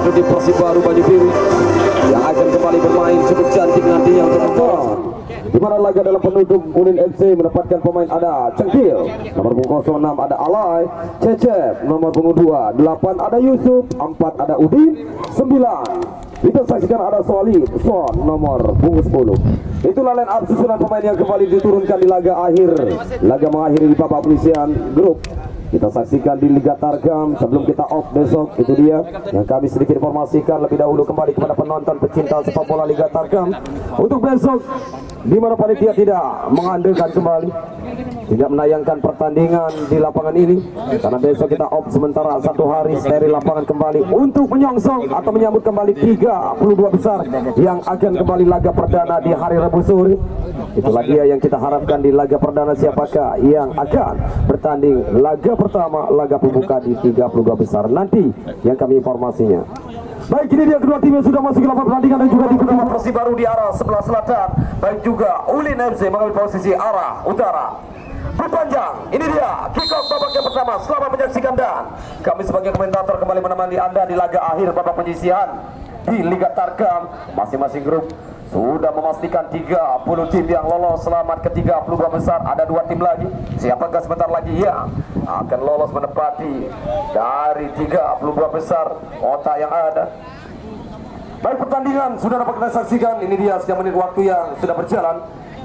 satu tim Persibaru Baju Biru yang akan kembali bermain cukup cantik nantinya untuk mentor. Di mana laga dalam penutup Ulin FC mendapatkan pemain ada Cengkil, nomor punggung 06 ada Alay, Cecep, nomor punggung 2, 8 ada Yusuf, 4 ada Udin, 9 kita saksikan ada Solid, Son, nomor punggung 10. Itulah line up susunan pemain yang kembali diturunkan di laga akhir, laga mengakhiri di babak penyisihan grup. Kita saksikan di Liga Tarkam sebelum kita off besok. Itu dia yang kami sedikit informasikan lebih dahulu kembali kepada penonton pecinta sepak bola Liga Tarkam untuk besok, di mana panitia tidak mengandalkan kembali, tidak menayangkan pertandingan di lapangan ini karena besok kita off sementara 1 hari steril lapangan kembali untuk menyongsong atau menyambut kembali 32 besar yang akan kembali laga perdana di hari Rabu sore. Itulah dia yang kita harapkan di laga perdana, siapakah yang akan bertanding laga pertama, laga pembuka di 32 besar nanti yang kami informasinya. Baik, ini dia kedua tim yang sudah masuk ke lapangan pertandingan dan juga di kedua Persibaru di arah sebelah selatan, baik juga Ulin FC mengambil posisi arah utara. Berpanjang, ini dia kick off babak yang pertama. Selamat menyaksikan dan kami sebagai komentator kembali menemani Anda di laga akhir babak penyisihan di Liga Tarkam. Masing-masing grup sudah memastikan 30 tim yang lolos selamat ke 32 besar. Ada 2 tim lagi. Siapakah sebentar lagi yang akan lolos menepati dari 32 besar kota yang ada? Baik, pertandingan sudah dapat kita saksikan. Ini dia setiap menit waktu yang sudah berjalan,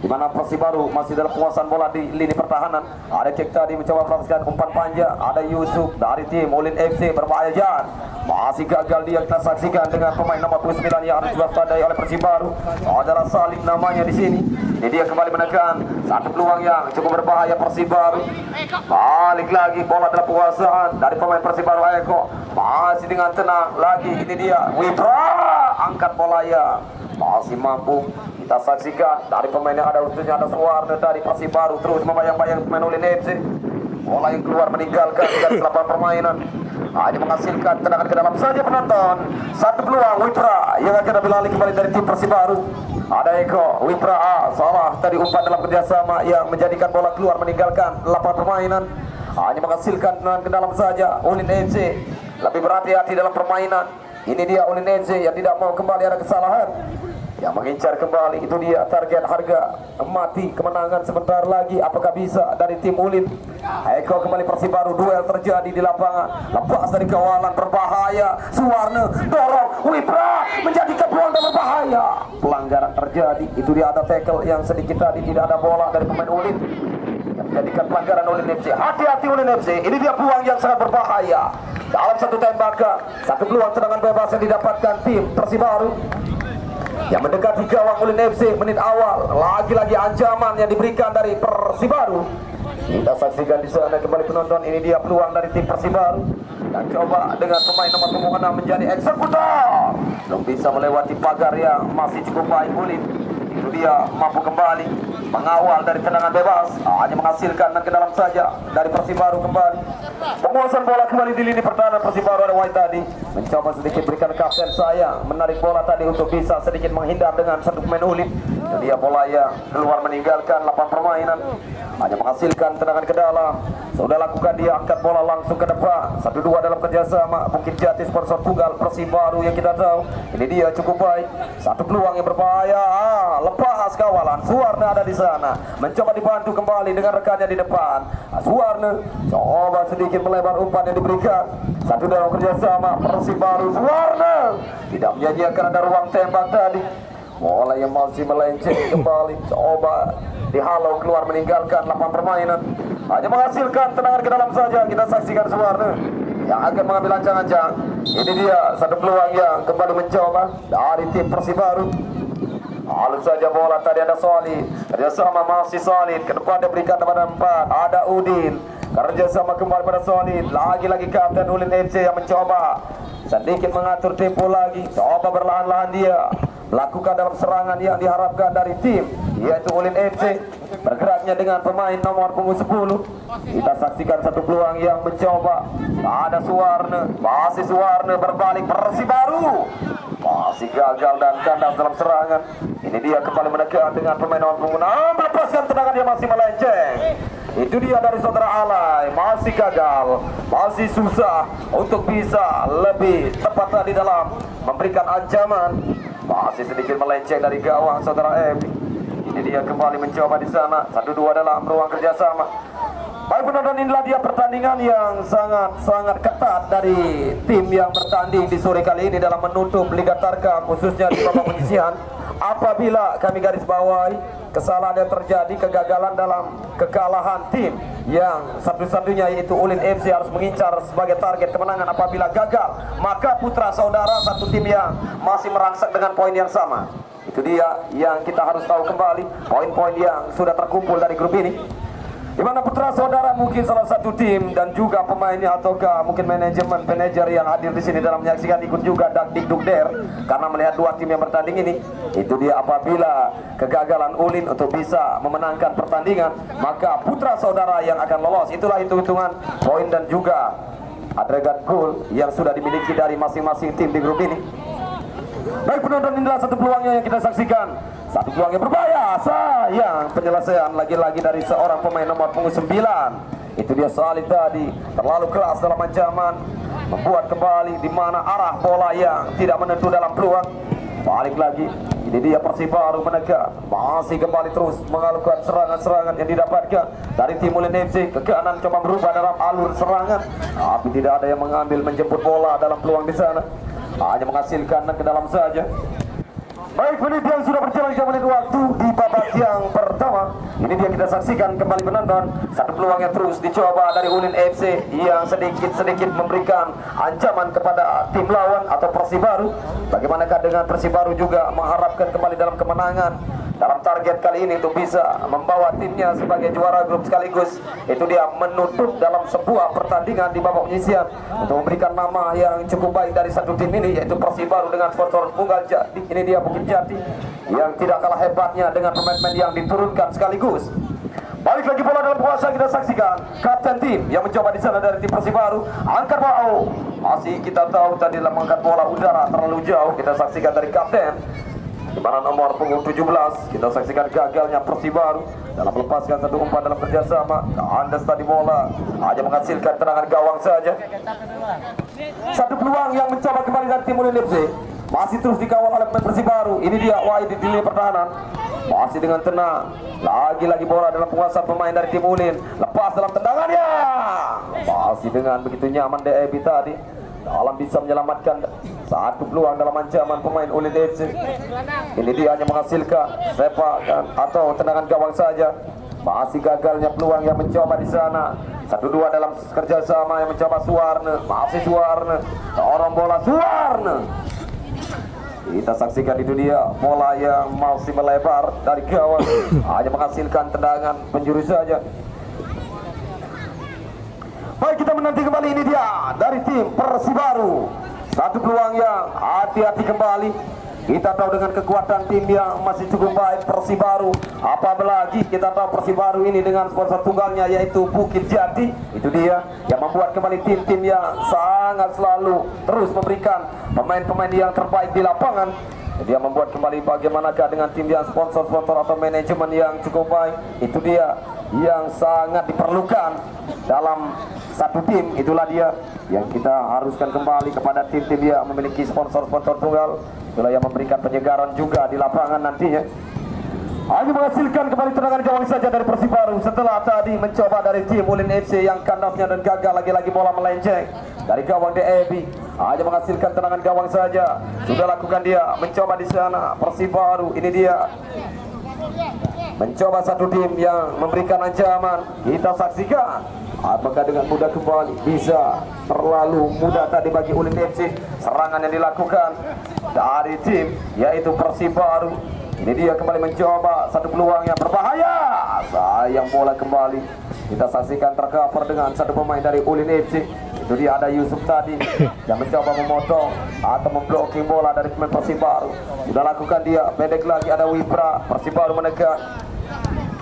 di mana Persibaru masih dalam penguasaan bola di lini pertahanan. Ada cek tadi mencoba melakukan umpan panjang. Ada Yusuf dari tim Ulin FC berbahaya Jan. Masih gagal dia kita saksikan dengan pemain nomor 29 yang harus diwaspadai oleh Persibaru. Saudara Salih namanya di sini. Ini dia kembali menekan satu peluang yang cukup berbahaya Persibaru. Balik lagi bola dalam penguasaan dari pemain Persibaru Eko. Masih dengan tenang lagi. Ini dia Wibra angkat bola ya. Masih mampu kita saksikan dari pemain yang ada, khususnya ada Suwarno dari Persibaru terus membayang-bayang pemain Ulin FC. Bola yang keluar meninggalkan dari lapangan permainan, hanya menghasilkan tendangan ke dalam saja penonton. Satu peluang Wipra yang akan ambil alih kembali dari tim Persibaru. Ada Eko, Wipra salah tadi umpan dalam kerjasama yang menjadikan bola keluar meninggalkan lapangan permainan, hanya menghasilkan tendangan ke dalam saja. Ulin FC lebih berhati-hati dalam permainan. Ini dia Ulin FC yang tidak mau kembali ada kesalahan, yang mengincar kembali. Itu dia target harga mati kemenangan sebentar lagi. Apakah bisa dari tim Ulin? Eko kembali Persibaru, duel terjadi di lapangan, lepas dari kawalan berbahaya. Suwarno dorong Wipra menjadikan peluang dan berbahaya. Pelanggaran terjadi. Itu dia ada tackle yang sedikit tadi, tidak ada bola dari pemain Ulin yang menjadikan pelanggaran Ulin FC. Hati-hati Ulin FC, ini dia peluang yang sangat berbahaya. Dalam satu tembakan, satu peluang tendangan bebas yang didapatkan tim Persibaru yang mendekati gawang Ulin FC menit awal. Lagi-lagi ancaman yang diberikan dari Persibaru. Kita saksikan di sana kembali penonton. Ini dia peluang dari tim Persibaru yang coba dengan pemain nomor punggung 6 menjadi eksekutor. Belum bisa melewati pagar yang masih cukup baik Ulin. Itu dia mampu kembali mengawal dari tendangan bebas, hanya menghasilkan dan ke dalam saja dari Persibaru kembali. Penguasaan bola kembali di lini pertahanan Persibaru. Ada White tadi mencoba sedikit berikan kapten saya menarik bola tadi untuk bisa sedikit menghindar dengan satu pemain Ulin. Jadi dia bola yang keluar meninggalkan lapangan permainan, hanya menghasilkan tendangan ke dalam. Sudah lakukan dia angkat bola langsung ke depan. 1-2 dalam kerjasama Bukit Jati sponsor tunggal Persibaru yang kita tahu. Ini dia cukup baik. Satu peluang yang berbahaya. Lepas kawalan. Suwarno ada di sana, mencoba dibantu kembali dengan rekannya di depan. Suwarno coba sedikit melebar umpan yang diberikan. Satu dalam kerjasama Persibaru. Suwarno tidak menyanyiakan ada ruang tembak tadi. Bola yang masih melenceng kembali, coba dihalau keluar meninggalkan lapangan permainan, hanya menghasilkan tendangan ke dalam saja. Kita saksikan Suwarno yang akan mengambil ancang-ancang. Ini dia satu peluang yang kembali mencoba dari tim Persibaru. Halus saja bola tadi, ada Solid kerjasama masih Solid ke depan, diberikan kepada 4 ada Udin kerjasama kembali pada Solid. Lagi-lagi kapten Ulin FC yang mencoba sedikit mengatur tempo lagi, coba berlahan-lahan dia melakukan dalam serangan yang diharapkan dari tim yaitu Ulin FC. Bergeraknya dengan pemain nomor punggung 10. Kita saksikan satu peluang yang mencoba. Ada Suwarna, masih Suwarna berbalik Persibaru. Masih gagal dan kandas dalam serangan. Ini dia kembali menekan dengan pemain nomor punggung 6. Melepaskan tendangan, dia masih melenceng. Itu dia dari saudara Alay, masih gagal, masih susah untuk bisa lebih tepat tadi dalam memberikan ancaman. Masih sedikit melenceng dari gawang saudara M. Ini dia kembali mencoba di sana. 1-2 dalam ruang kerjasama. Baik penonton, inilah dia pertandingan yang sangat ketat dari tim yang bertanding di sore kali ini dalam menutup Liga Tarkam, khususnya di babak penyisihan. Apabila kami garis bawahi kesalahan yang terjadi, kegagalan dalam kekalahan tim yang satu-satunya yaitu Ulin FC harus mengincar sebagai target kemenangan. Apabila gagal, maka putra saudara satu tim yang masih merangsek dengan poin yang sama. Itu dia yang kita harus tahu kembali, poin-poin yang sudah terkumpul dari grup ini, di mana putra saudara mungkin salah satu tim dan juga pemainnya ataukah mungkin manajemen yang hadir di sini dalam menyaksikan ikut juga dak-dik-duk-der karena melihat dua tim yang bertanding ini. Itu dia, apabila kegagalan Ulin untuk bisa memenangkan pertandingan, maka putra saudara yang akan lolos. Itulah hitung-hitungan poin dan juga agregat gol yang sudah dimiliki dari masing-masing tim di grup ini. Baik penonton, inilah satu peluangnya yang kita saksikan. Satu peluang yang berbahaya, sayang penyelesaian lagi-lagi dari seorang pemain nomor punggung 9. Itu dia Salih tadi, terlalu keras dalam ancaman, membuat kembali di mana arah bola yang tidak menentu dalam peluang. Balik lagi, ini dia Persibaru menekan, masih kembali terus mengalukan serangan-serangan yang didapatkan dari tim Ulin FC. Ke kanan coba berubah dalam alur serangan, tapi tidak ada yang mengambil menjemput bola dalam peluang di sana, hanya menghasilkan ke dalam saja. Baik, menit yang sudah berjalan 3 menit waktu di babak yang pertama. Ini dia kita saksikan kembali penonton. Satu peluang yang terus dicoba dari Ulin FC yang sedikit-sedikit memberikan ancaman kepada tim lawan atau Persibaru. Bagaimanakah dengan Persibaru juga mengharapkan kembali dalam kemenangan dalam target kali ini untuk bisa membawa timnya sebagai juara grup sekaligus. Itu dia menutup dalam sebuah pertandingan di babak penyisihan untuk memberikan nama yang cukup baik dari satu tim ini, yaitu Persibaru dengan sponsor Unggal Jati. Ini dia Bukit Jati yang tidak kalah hebatnya dengan pemain-pemain yang diturunkan sekaligus. Balik lagi bola dalam penguasaan, kita saksikan kapten tim yang mencoba di sana dari tim Persibaru, angkat bola. Masih kita tahu tadi dalam mengangkat bola udara terlalu jauh. Kita saksikan dari kapten di mana nomor punggung 17. Kita saksikan gagalnya Persibaru dalam melepaskan satu umpan dalam kerjasama. Andes tadi bola hanya menghasilkan tendangan gawang saja. Satu peluang yang mencoba kembali dari tim Ulin FC, masih terus dikawal oleh pemain Persibaru. Ini dia Wahid di lini pertahanan, masih dengan tenang. Lagi-lagi bola dalam penguasaan pemain dari tim Ulin, lepas dalam tendangannya, masih dengan begitu nyaman DEB tadi dalam bisa menyelamatkan satu peluang dalam ancaman pemain Ulin FC. Ini dia hanya menghasilkan sepakan atau tendangan gawang saja. Masih gagalnya peluang yang mencoba di sana. 1-2 dalam kerjasama yang mencoba Suwarna, masih Suwarna, dorong bola Suwarna. Kita saksikan itu dia bola yang masih melebar dari gawang, hanya menghasilkan tendangan penjuru saja. Baik, kita menanti kembali, ini dia dari tim Persibaru. Satu peluang yang hati-hati kembali. Kita tahu dengan kekuatan tim yang masih cukup baik Persibaru, apalagi kita tahu Persibaru ini dengan sponsor tunggalnya yaitu Bukit Jati. Itu dia yang membuat kembali tim-tim yang sangat selalu terus memberikan pemain-pemain yang terbaik di lapangan. Dia membuat kembali bagaimanakah dengan tim yang sponsor-sponsor atau manajemen yang cukup baik. Itu dia yang sangat diperlukan dalam satu tim. Itulah dia yang kita haruskan kembali kepada tim-tim yang memiliki sponsor-sponsor tunggal. Itulah yang memberikan penyegaran juga di lapangan nantinya. Hanya menghasilkan kembali tendangan gawang saja dari Persibaru setelah tadi mencoba dari tim Ulin FC yang kandasnya dan gagal. Lagi-lagi bola melenceng dari gawang DEB, hanya menghasilkan tendangan gawang saja. Sudah lakukan dia mencoba di sana Persibaru. Ini dia mencoba satu tim yang memberikan ancaman. Kita saksikan apakah dengan mudah kembali bisa terlalu mudah tadi bagi Ulin FC serangan yang dilakukan dari tim yaitu Persibaru. Ini dia kembali mencoba satu peluang yang berbahaya, sayang bola kembali. Kita saksikan tercover dengan satu pemain dari Ulin FC. Itu Itu dia ada Yusuf tadi yang mencoba memotong atau memblocking bola dari pemain Persibaru. Sudah lakukan dia, pendek lagi ada Wipra. Persibaru menekan.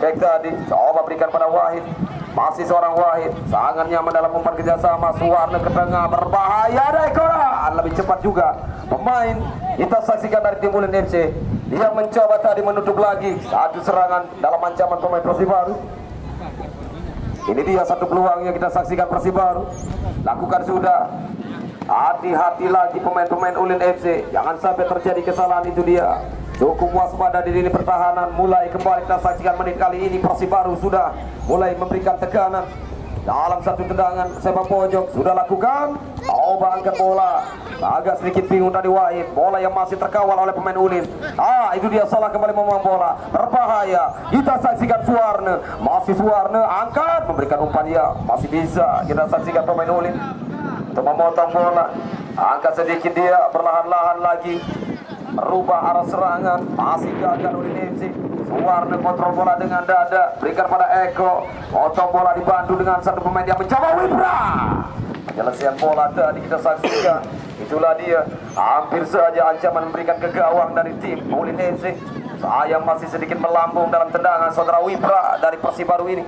Back tadi, coba berikan pada Wahid. Masih seorang Wahid, sangat nyaman dalam umpan kerjasama. Suwarna ke tengah, berbahaya ada Ekora. Lebih cepat juga pemain kita saksikan dari tim Ulin FC. Dia mencoba tadi menutup lagi satu serangan dalam ancaman pemain Persibaru. Ini dia satu peluang yang kita saksikan Persibaru. Lakukan sudah. Hati-hati lagi pemain-pemain Ulin FC. Jangan sampai terjadi kesalahan. Itu dia. Cukup waspada di lini pertahanan. Mulai kembali kita saksikan menit kali ini Persibaru sudah mulai memberikan tekanan dalam satu tendangan sepak pojok. Sudah lakukan. Coba angkat bola. Agak sedikit bingung tadi Wahid. Bola yang masih terkawal oleh pemain Ulin. Itu dia salah kembali membuang bola. Berbahaya. Kita saksikan Suwarna. Masih Suwarna angkat memberikan umpan dia. Masih bisa kita saksikan pemain Ulin untuk memotong bola. Angkat sedikit dia, perlahan-lahan lagi merubah arah serangan. Masih gagal Ulin FC. Suwarna kontrol bola dengan dada, berikan pada Eko. Potong bola dibantu dengan satu pemain yang mencoba Wipra. Penyelesaian bola tadi kita saksikan. Itulah dia, hampir saja ancaman memberikan ke gawang dari tim Ulin FC. Sayang masih sedikit melambung dalam tendangan saudara Wipra dari Persibaru ini.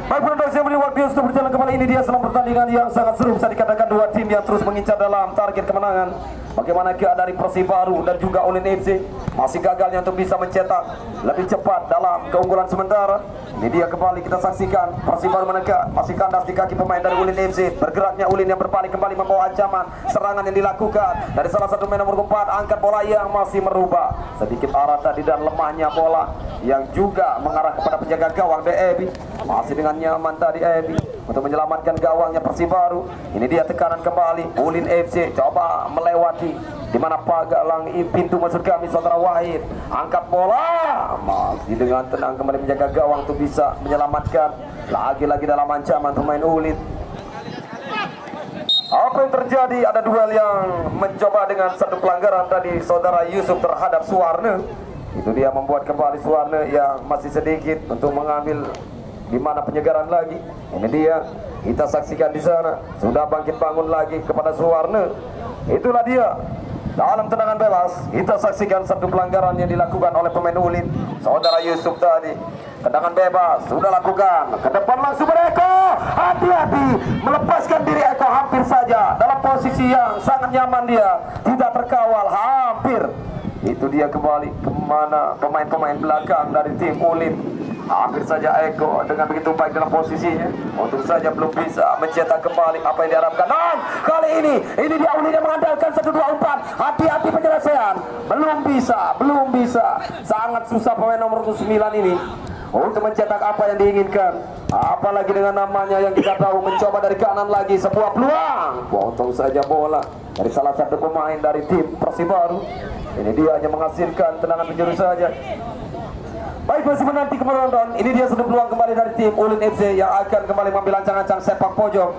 Baik penonton, saya beri waktu untuk berjalan kembali. Ini dia selang pertandingan yang sangat seru. Bisa dikatakan dua tim yang terus mengincar dalam target kemenangan. Bagaimana dari Persibaru dan juga Ulin FC masih gagalnya untuk bisa mencetak lebih cepat dalam keunggulan sementara. Ini dia kembali kita saksikan Persibaru menekan, masih kandas di kaki pemain dari Ulin FC. Bergeraknya Ulin yang berbalik kembali membawa ancaman serangan yang dilakukan dari salah satu pemain nomor 4. Angkat bola yang masih merubah sedikit arah tadi dan lemahnya bola yang juga mengarah kepada penjaga gawang Ebi. Masih dengan nyaman tadi Ebi untuk menyelamatkan gawangnya Persibaru. Ini dia tekanan kembali Ulin FC coba melewati di mana pagalang pintu maksud kami saudara Wahid. Angkat bola masih dengan tenang kembali menjaga gawang untuk bisa menyelamatkan. Lagi-lagi dalam ancaman pemain Ulin. Apa yang terjadi? Ada duel yang mencoba dengan satu pelanggaran tadi saudara Yusuf terhadap Suwarna. Itu dia membuat kembali Suwarna yang masih sedikit untuk mengambil di mana penyegaran lagi. Ini dia kita saksikan di sana sudah bangkit bangun lagi kepada Suwarna. Itulah dia dalam tendangan bebas. Kita saksikan satu pelanggaran yang dilakukan oleh pemain Ulin saudara Yusuf tadi. Tendangan bebas sudah lakukan ke depan langsung pada Eko. Hati-hati melepaskan diri Eko hampir saja dalam posisi yang sangat nyaman dia, tidak terkawal hampir. Itu dia kembali kemana pemain-pemain belakang dari tim Ulin. Hampir saja Eko dengan begitu baik dalam posisinya, untuk saja belum bisa mencetak kembali apa yang diharapkan. Dan kali ini dia Ulin yang mengandalkan 1-2 umpan. Hati-hati penyelesaian, belum bisa. Sangat susah pemain nomor 9 ini untuk mencetak apa yang diinginkan. Apalagi dengan namanya yang kita tahu mencoba dari kanan lagi sebuah peluang. Potong saja bola dari salah satu pemain dari tim Persibaru. Ini dia hanya menghasilkan tendangan penjuru saja. Baik, masih menanti penonton. Ini dia satu peluang kembali dari tim Ulin FC yang akan kembali mengambil ancang-ancang sepak pojok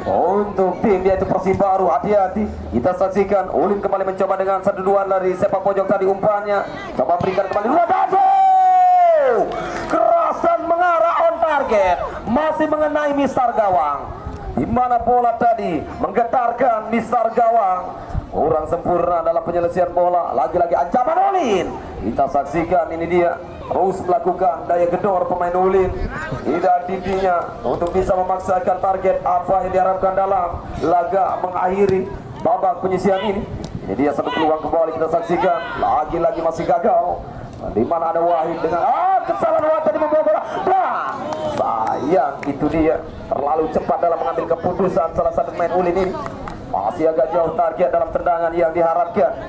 untuk tim yaitu Persibaru. Hati-hati, kita saksikan Ulin kembali mencoba dengan 1-2 dari sepak pojok tadi umpannya. Coba berikan kembali Wadado. Keras dan mengarah on target, masih mengenai mistar gawang. Di mana bola tadi menggetarkan mistar gawang. Kurang sempurna dalam penyelesaian bola. Lagi-lagi ancaman Ulin. Kita saksikan ini dia terus melakukan daya gedor pemain Ulin. Tidak henti-hentinya untuk bisa memaksakan target apa yang diharapkan dalam laga mengakhiri babak penyisian ini. Ini dia satu peluang kembali kita saksikan. Lagi-lagi masih gagal. Di mana ada Wahid dengan kesalahan Wahid tadi membawa bola. Dan sayang itu dia terlalu cepat dalam mengambil keputusan salah satu pemain Ulin ini. Masih agak jauh target dalam tendangan yang diharapkan.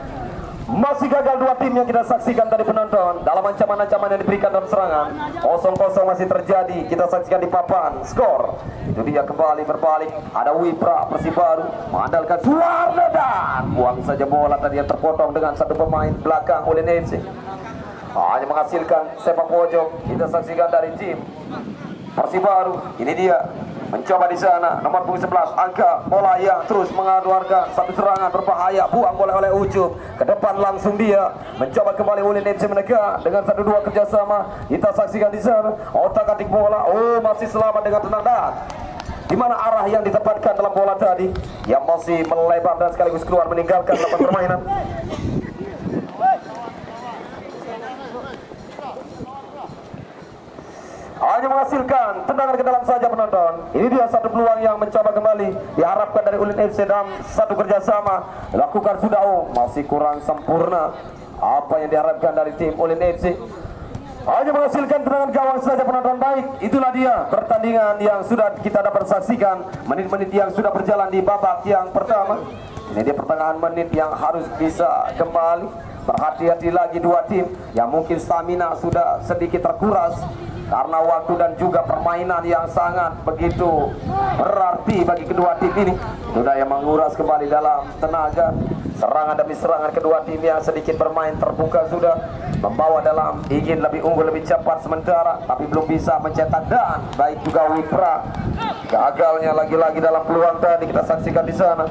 Masih gagal dua tim yang kita saksikan tadi penonton dalam ancaman-ancaman yang diberikan dalam serangan. 0-0 masih terjadi. Kita saksikan di papan skor. Itu dia kembali berbalik. Ada Wipra Persibaru mengandalkan Suwarna dan buang saja bola tadi yang terpotong dengan satu pemain belakang Ulin FC. Hanya menghasilkan sepak pojok. Kita saksikan dari tim Persibaru. Ini dia mencoba di sana nomor punggung 11 angka bola yang terus mengeluarkan satu serangan berbahaya, buang bola oleh Ucup ke depan langsung dia mencoba kembali Ulin FC menekan dengan 1-2 kerjasama. Kita saksikan di sana otak-atik bola, masih selamat dengan tenang dan Di mana arah yang ditempatkan dalam bola tadi yang masih melebar dan sekaligus keluar meninggalkan lapangan permainan. Hanya menghasilkan tendangan ke dalam saja penonton. Ini dia satu peluang yang mencoba kembali diharapkan dari Ulin FC dalam satu kerjasama dilakukan sudah. Masih kurang sempurna apa yang diharapkan dari tim Ulin FC. Hanya menghasilkan tendangan gawang saja penonton. Baik, itulah dia pertandingan yang sudah kita dapat saksikan, menit-menit yang sudah berjalan di babak yang pertama. Ini dia pertengahan menit yang harus bisa kembali. Berhati-hati lagi dua tim yang mungkin stamina sudah sedikit terkuras karena waktu dan juga permainan yang sangat begitu berarti bagi kedua tim ini. Sudah yang menguras kembali dalam tenaga. Serangan demi serangan kedua tim yang sedikit bermain terbuka sudah membawa dalam ingin lebih unggul lebih cepat sementara, tapi belum bisa mencetak. Dan baik juga Wipra, gagalnya lagi-lagi dalam peluang tadi kita saksikan di sana.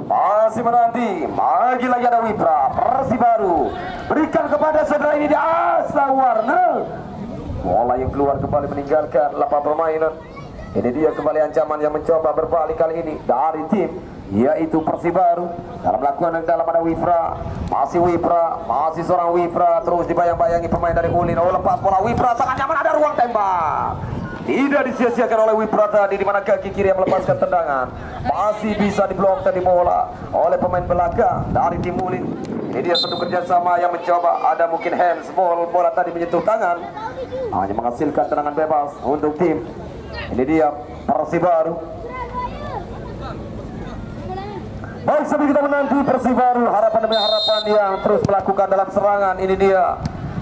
Masih menanti, lagi-lagi ada Wipra, Persibaru berikan kepada saudara ini di Asa Warna. Bola yang keluar kembali meninggalkan lapangan permainan. Ini dia kembali ancaman yang mencoba berbalik kali ini dari tim yaitu Persibaru. Dalam melakukan dalam ada Wipra, masih seorang Wipra terus dibayang-bayangi pemain dari Ulin. Oh, lepas bola Wipra sangat nyaman, ada ruang tembak. Tidak disia-siakan oleh Wipra tadi, di mana kaki kiri yang melepaskan tendangan. Masih bisa diblok tadi bola oleh pemain belakang dari tim Ulin. Ini dia satu kerjasama yang mencoba, ada mungkin handsball, bola tadi menyentuh tangan, hanya menghasilkan tendangan bebas untuk tim. Ini dia Persibaru. Baik, sambil kita menanti Persibaru, harapan demi harapan yang terus melakukan dalam serangan. Ini dia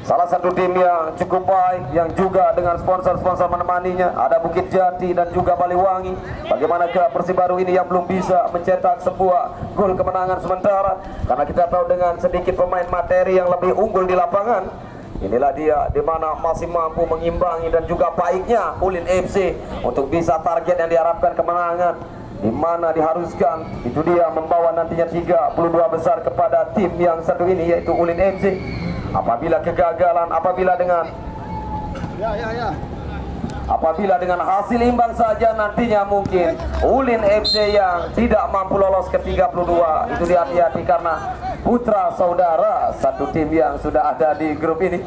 salah satu tim yang cukup baik, yang juga dengan sponsor-sponsor menemaninya, ada Bukit Jati dan juga Baliwangi. Bagaimanakah Persibaru ini yang belum bisa mencetak sebuah gol kemenangan sementara, karena kita tahu dengan sedikit pemain materi yang lebih unggul di lapangan. Inilah dia di mana masih mampu mengimbangi dan juga baiknya Ulin FC untuk bisa target yang diharapkan kemenangan, di mana diharuskan itu dia membawa nantinya 32 besar kepada tim yang satu ini yaitu Ulin FC. Apabila kegagalan, apabila dengan hasil imbang saja nantinya mungkin Ulin FC yang tidak mampu lolos ke 32. Itu hati-hati karena putra saudara satu tim yang sudah ada di grup ini.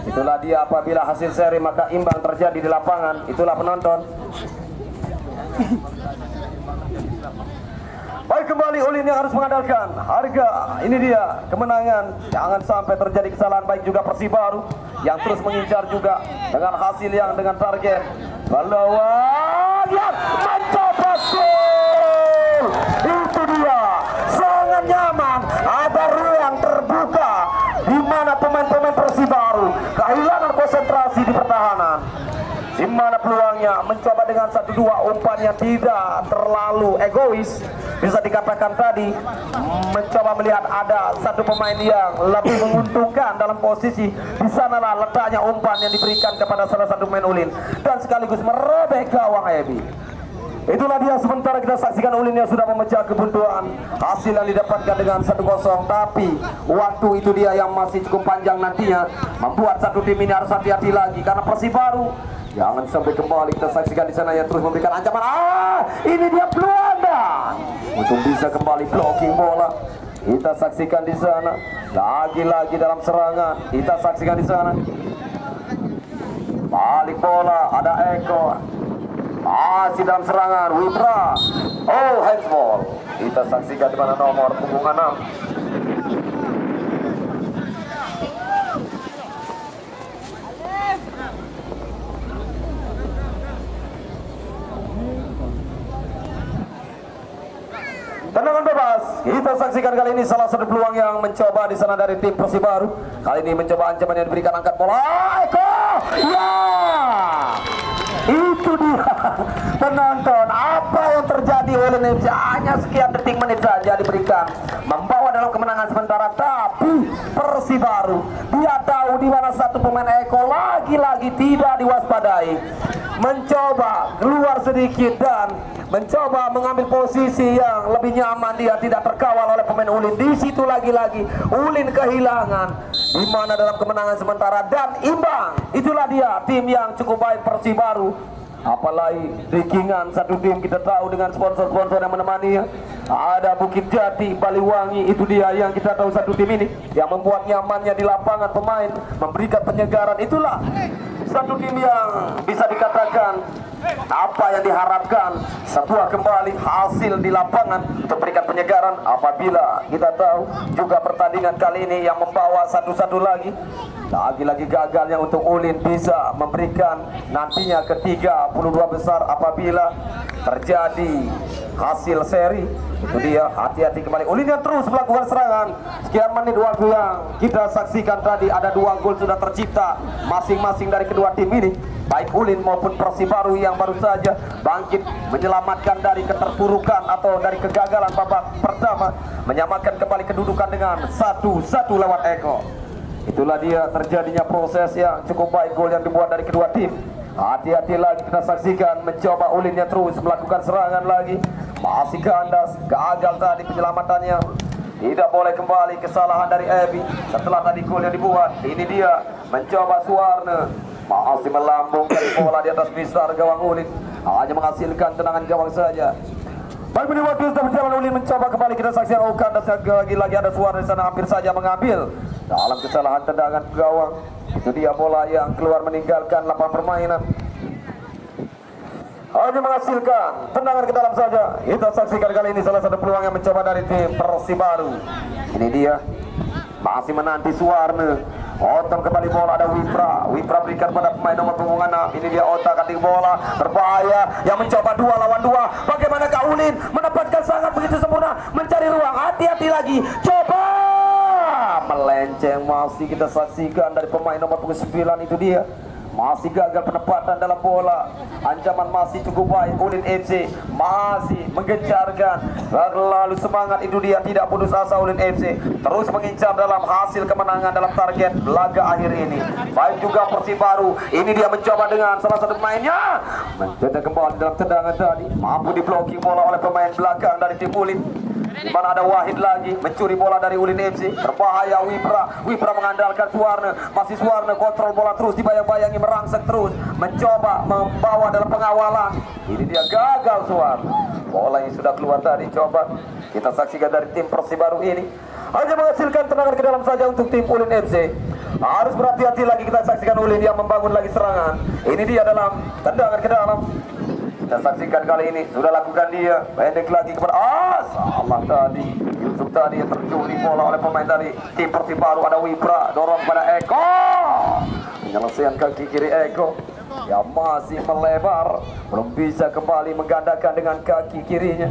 Itulah dia apabila hasil seri maka imbang terjadi di lapangan. Itulah penonton. Baik, kembali Ulin yang harus mengandalkan harga. Ini dia kemenangan. Jangan sampai terjadi kesalahan. Baik juga Persibaru yang terus mengincar juga dengan hasil yang dengan target. Melawan yang mencoba gol. Itu dia sangat nyaman. Ada ruang terbuka di mana pemain-pemain Persibaru kehilangan konsentrasi di pertahanan. Di mana peluangnya mencoba dengan 1-2 umpan yang tidak terlalu egois, bisa dikatakan tadi mencoba melihat ada satu pemain yang lebih menguntungkan dalam posisi. Di sanalah letaknya umpan yang diberikan kepada salah satu pemain Ulin dan sekaligus merobek gawang Ebi. Itulah dia sementara kita saksikan Ulin yang sudah memecah kebuntuan. Hasil yang didapatkan dengan 1-0, tapi waktu itu dia yang masih cukup panjang nantinya membuat satu tim ini harus hati-hati lagi karena Persibaru jangan sampai kembali. Kita saksikan di sana yang terus memberikan ancaman. Ini dia peluang untuk bisa kembali blocking bola. Kita saksikan di sana lagi-lagi dalam serangan. Kita saksikan di sana balik bola, ada Eko. Masih dalam serangan Wipra. Oh, handsball. Kita saksikan di mana nomor punggung 6. Tendangan bebas. Kita saksikan kali ini salah satu peluang yang mencoba di sana dari tim Persibaru. Kali ini mencoba ancaman yang diberikan, angkat bola. Eko. Ya. Itu dia penonton, apa yang terjadi oleh FC hanya sekian detik menit saja diberikan membawa dalam kemenangan sementara, tapi Persibaru dia tahu di mana satu pemain Eko lagi-lagi tidak diwaspadai, mencoba keluar sedikit dan mencoba mengambil posisi yang lebih nyaman. Dia tidak terkawal oleh pemain Ulin. Di situ lagi-lagi Ulin kehilangan, di mana dalam kemenangan sementara dan imbang. Itulah dia tim yang cukup baik Persibaru. Apalagi rankingan satu tim, kita tahu dengan sponsor-sponsor yang menemani, ada Bukit Jati, Baliwangi. Itu dia yang kita tahu satu tim ini yang membuat nyamannya di lapangan pemain, memberikan penyegaran. Itulah satu tim yang bisa dikatakan apa yang diharapkan, sebuah kembali hasil di lapangan untuk berikan penyegaran. Apabila kita tahu juga pertandingan kali ini yang membawa satu-satu lagi gagalnya untuk Ulin bisa memberikan nantinya ke 32 besar apabila terjadi hasil seri. Itu dia, hati-hati kembali Ulin yang terus melakukan serangan. Sekian menit waktu yang kita saksikan tadi, ada 2 gol sudah tercipta masing-masing dari kedua tim ini, baik Ulin maupun Persibaru yang baru saja bangkit menyelamatkan dari keterpurukan atau dari kegagalan babak pertama, menyamakan kembali kedudukan dengan 1-1 lewat Eko. Itulah dia terjadinya proses yang cukup baik, gol yang dibuat dari kedua tim. Hati-hati lagi kita saksikan, mencoba Ulinnya terus melakukan serangan lagi, masih kandas, gagal tadi penyelamatannya. Tidak boleh kembali kesalahan dari Ebi setelah tadi gol yang dibuat. Ini dia mencoba Suwarne, masih melambungkan bola di atas misar gawang Ulin, hanya menghasilkan tendangan gawang saja. Baik, menit waktu sudah berjalan, Ulin mencoba kembali, kita saksikan kandas lagi ada Suwarne di sana, hampir saja mengambil dalam kesalahan tendangan gawang. Itu dia bola yang keluar meninggalkan lapangan permainan, hanya menghasilkan tendangan ke dalam saja. Kita saksikan kali ini salah satu peluang yang mencoba dari tim Persibaru. Ini dia masih menanti Suwarne, potong kembali bola, ada Wipra berikan pada pemain nomor punggung 6. Ini dia otak kating bola berbahaya yang mencoba 2 lawan 2. Bagaimanakah Ulin mendapatkan sangat begitu sempurna, mencari ruang, hati-hati lagi, coba melenceng. Masih kita saksikan dari pemain nomor punggung 9. Itu dia masih gagal penempatan dalam bola. Ancaman masih cukup baik, Ulin FC masih menggencarkan, terlalu semangat. Itu dia, tidak putus asa Ulin FC, terus mengincar dalam hasil kemenangan dalam target laga akhir ini. Baik juga Persibaru, ini dia mencoba dengan salah satu pemainnya, mencetak kembali dalam tendangan tadi, mampu diblocking bola oleh pemain belakang dari tim Ulin. Di mana ada Wahid lagi mencuri bola dari Ulin FC, berbahaya Wipra mengandalkan Suwarne, masih Suwarne kontrol bola terus, dibayang-bayangi merangsek terus, mencoba membawa dalam pengawalan. Ini dia gagal Suwarne, bola yang sudah keluar tadi. Coba kita saksikan dari tim Persibaru ini, hanya menghasilkan tendangan ke dalam saja untuk tim Ulin FC. Harus berhati-hati lagi, kita saksikan Ulin yang membangun lagi serangan. Ini dia dalam tendangan ke dalam. Kita saksikan kali ini sudah lakukan dia, pendek lagi kepada salah tadi Yusuf tadi yang tercuri bola oleh pemain dari tim Persibaru. Ada Wipra dorong pada Eko, penyelesaian kaki kiri Eko yang masih melebar, belum bisa kembali menggandakan dengan kaki kirinya.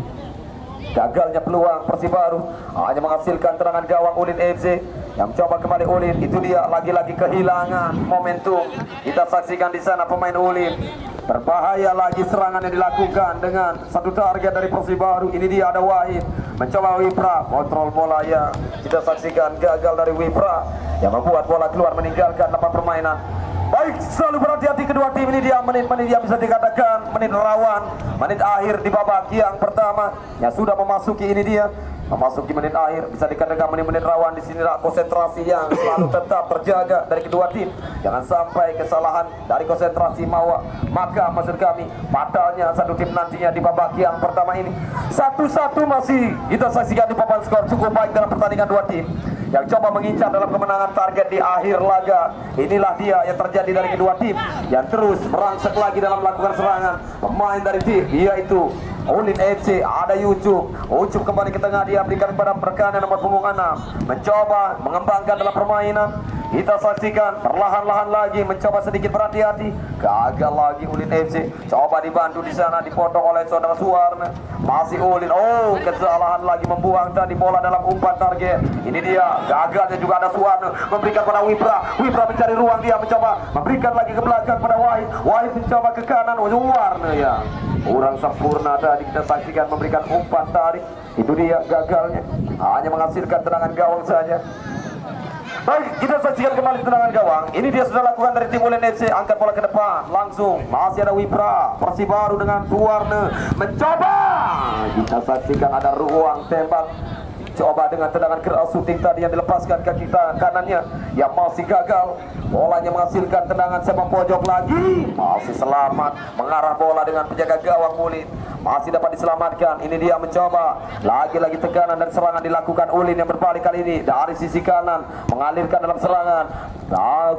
Gagalnya peluang Persibaru, hanya menghasilkan tendangan gawang Ulin FC yang coba kembali Ulin. Itu dia lagi-lagi kehilangan momentum. Kita saksikan di sana pemain Ulin, berbahaya lagi serangan yang dilakukan dengan satu target dari Persibaru. Ini dia ada Wahid mencoba Wipra, kontrol bola yang kita saksikan gagal dari Wipra yang membuat bola keluar meninggalkan lapangan permainan. Baik, selalu berhati-hati kedua tim ini. Dia menit-menit yang bisa dikatakan menit rawan, menit akhir di babak yang pertama yang sudah memasuki. Ini dia memasuki menit akhir, bisa dikatakan menit-menit rawan. Di sinilah konsentrasi yang selalu tetap terjaga dari kedua tim. Jangan sampai kesalahan dari konsentrasi maka maksud kami fatalnya satu tim nantinya di babak yang pertama ini. 1-1 masih kita saksikan di papan skor cukup baik dalam pertandingan dua tim yang coba mengincar dalam kemenangan target di akhir laga. Inilah dia yang terjadi dari kedua tim yang terus merangsek lagi dalam melakukan serangan. Pemain dari tim yaitu Ulin FC, ada Ucup kembali ke tengah, dia berikan pada perkanan nomor punggung 6, mencoba mengembangkan dalam permainan. Kita saksikan perlahan-lahan lagi mencoba sedikit berhati-hati, gagal lagi Ulin FC. Coba dibantu di sana, dipotong oleh saudara Suwarne, Masih Ulin. Oh, kesalahan lagi membuang tadi bola dalam umpan target. Ini dia gagalnya juga ada Suwana memberikan pada Wipra. Wipra mencari ruang, dia mencoba memberikan lagi ke belakang pada Wahid. Wahid mencoba ke kanan. Suwana ya kurang sempurna tadi, kita saksikan memberikan umpan tarik. Itu dia gagalnya, hanya menghasilkan tendangan gawang saja. Baik, kita saksikan kembali tendangan gawang. Ini dia sudah lakukan dari tim Ulin FC. Angkat bola ke depan, langsung masih ada Wipra. Persibaru dengan Suwarna mencoba. Kita saksikan ada ruang tembak. Coba dengan tendangan keras shooting tadi yang dilepaskan ke kita kanannya yang masih gagal. Bolanya menghasilkan tendangan sepak pojok lagi. Masih selamat mengarah bola dengan penjaga gawang Ulin. Masih dapat diselamatkan. Ini dia mencoba. Lagi-lagi tekanan dan serangan dilakukan Ulin yang berbalik kali ini dari sisi kanan mengalirkan dalam serangan.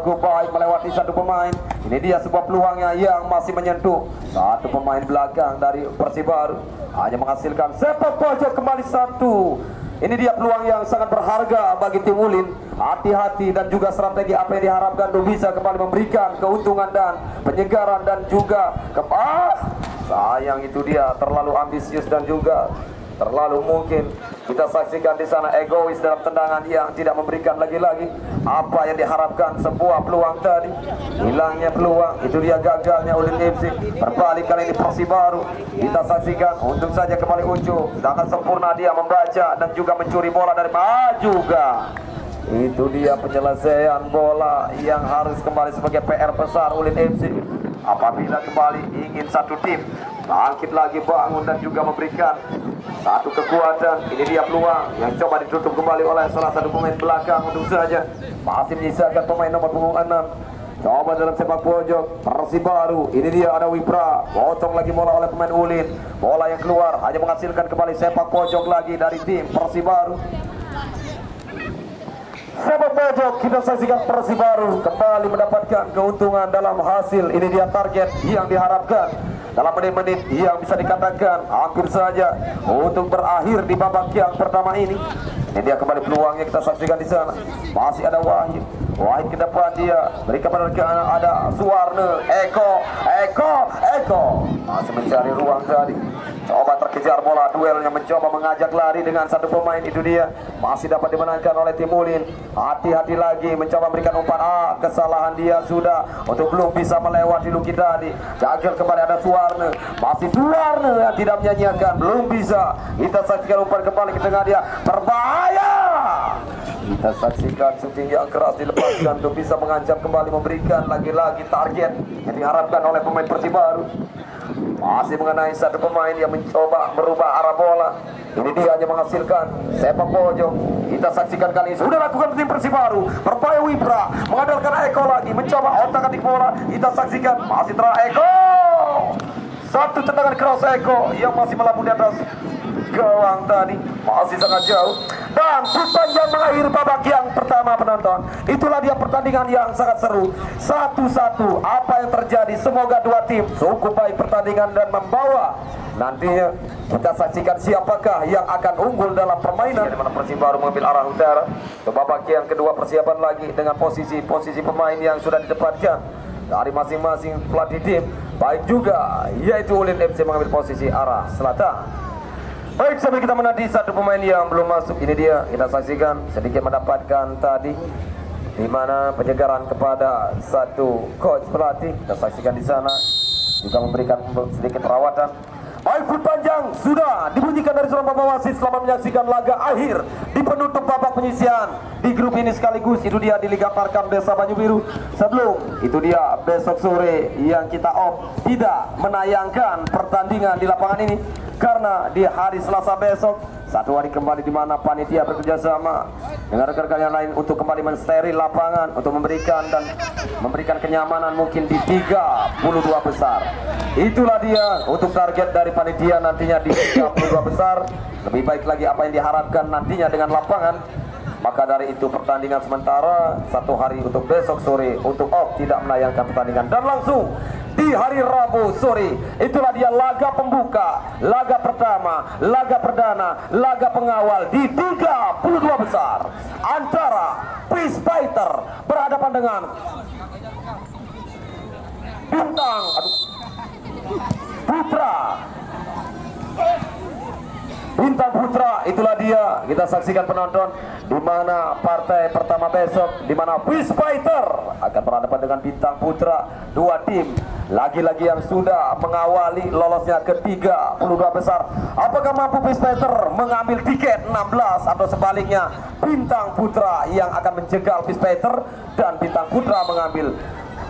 Cukup baik melewati satu pemain. Ini dia sebuah peluangnya yang masih menyentuh satu pemain belakang dari Persibaru. Hanya menghasilkan sepak pojok kembali satu. Ini dia peluang yang sangat berharga bagi tim Ulin. Hati-hati dan juga strategi apa yang diharapkan untuk bisa kembali memberikan keuntungan dan penyegaran dan juga sayang itu dia terlalu ambisius dan juga terlalu mungkin kita saksikan di sana egois dalam tendangan yang tidak memberikan lagi-lagi apa yang diharapkan. Sebuah peluang tadi, hilangnya peluang, itu dia gagalnya Ulin FC. Berbalik kali ini Persibaru, kita saksikan untung saja kembali Ucu, sangat sempurna dia membaca dan juga mencuri bola dari juga. Itu dia penyelesaian bola yang harus kembali sebagai PR besar Ulin FC. Apabila kembali ingin satu tim bangkit lagi, bangun dan juga memberikan satu kekuatan. Ini dia peluang yang coba ditutup kembali oleh salah satu pemain belakang. Untuk saja masih menyisakan pemain nomor punggung 6. Coba dalam sepak pojok Persibaru. Ini dia ada Wipra, potong lagi bola oleh pemain Ulin. Bola yang keluar hanya menghasilkan kembali sepak pojok lagi dari tim Persibaru. Sepak pojok, kita saksikan Persibaru kembali mendapatkan keuntungan dalam hasil. Ini dia target yang diharapkan dalam menit-menit yang bisa dikatakan hampir saja untuk berakhir di babak yang pertama ini. Ini dia kembali peluangnya, kita saksikan di sana. Masih ada Wahid. Wahid ke depan, dia berikan pada ada Suwarna. Eko masih mencari ruang tadi. Coba terkejar bola, duelnya mencoba mengajak lari dengan satu pemain. Itu dia masih dapat dimenangkan oleh tim Ulin. Hati-hati lagi mencoba memberikan umpan. Kesalahan dia sudah untuk belum bisa melewati Luki tadi. Gagal kembali ada Suwarna. Masih Suwarna yang tidak menyanyiakan, belum bisa. Kita saksikan umpan kembali ke tengah dia. Berbahaya. Kita saksikan shooting yang keras dilepaskan untuk bisa mengancam kembali, memberikan lagi-lagi target yang diharapkan oleh pemain Persibaru. Masih mengenai satu pemain yang mencoba merubah arah bola. Ini dia hanya menghasilkan sepak pojok. Kita saksikan kali ini sudah lakukan tim Persibaru. Berbahaya Wipra mengandalkan Eko lagi, mencoba otak-atik bola. Kita saksikan masih Eko. Satu tendangan keras Eko yang masih melambung di atas gawang tadi, masih sangat jauh. Dan Panjang mengakhiri babak yang pertama penonton. Itulah dia pertandingan yang sangat seru. 1-1. Apa yang terjadi? Semoga dua tim cukup baik pertandingan dan membawa. Nantinya kita saksikan siapakah yang akan unggul dalam permainan. Di mana Persibaru mengambil arah utara. Ke babak yang kedua, persiapan lagi dengan posisi pemain yang sudah ditempatkan dari masing-masing pelatih tim. Baik juga, yaitu Ulin FC mengambil posisi arah selatan. Baik, sambil kita menanti satu pemain yang belum masuk. Ini dia, kita saksikan sedikit mendapatkan tadi di mana penyegaran kepada satu coach pelatih. Kita saksikan di sana juga memberikan sedikit perawatan. Baik, panjang sudah dibunyikan dari seorang wasit selamat menyaksikan laga akhir di penutup babak penyisian di grup ini sekaligus. Itu dia di Liga Parkam Desa Banyu Biru. Sebelum itu dia besok sore yang kita tidak menayangkan pertandingan di lapangan ini karena di hari Selasa besok, satu hari kembali di mana panitia bekerja sama dengan rekan-rekan yang lain untuk kembali mensteril lapangan untuk memberikan kenyamanan mungkin di 32 besar. Itulah dia untuk target dari panitia nantinya di 32 besar. Lebih baik lagi apa yang diharapkan nantinya dengan lapangan. Maka dari itu pertandingan sementara satu hari untuk besok sore untuk tidak menayangkan pertandingan, dan langsung di hari Rabu sore itulah dia laga pembuka, laga pertama, laga perdana, laga pengawal di 32 besar antara Peace Fighter berhadapan dengan Bintang Putra Bintang Putra, itulah dia. Kita saksikan penonton di mana partai pertama besok, di mana Peace Fighter akan berhadapan dengan Bintang Putra. Dua tim lagi-lagi yang sudah mengawali lolosnya ke 32 besar. Apakah mampu Peace Fighter mengambil tiket 16 atau sebaliknya Bintang Putra yang akan menjegal Peace Fighter dan Bintang Putra mengambil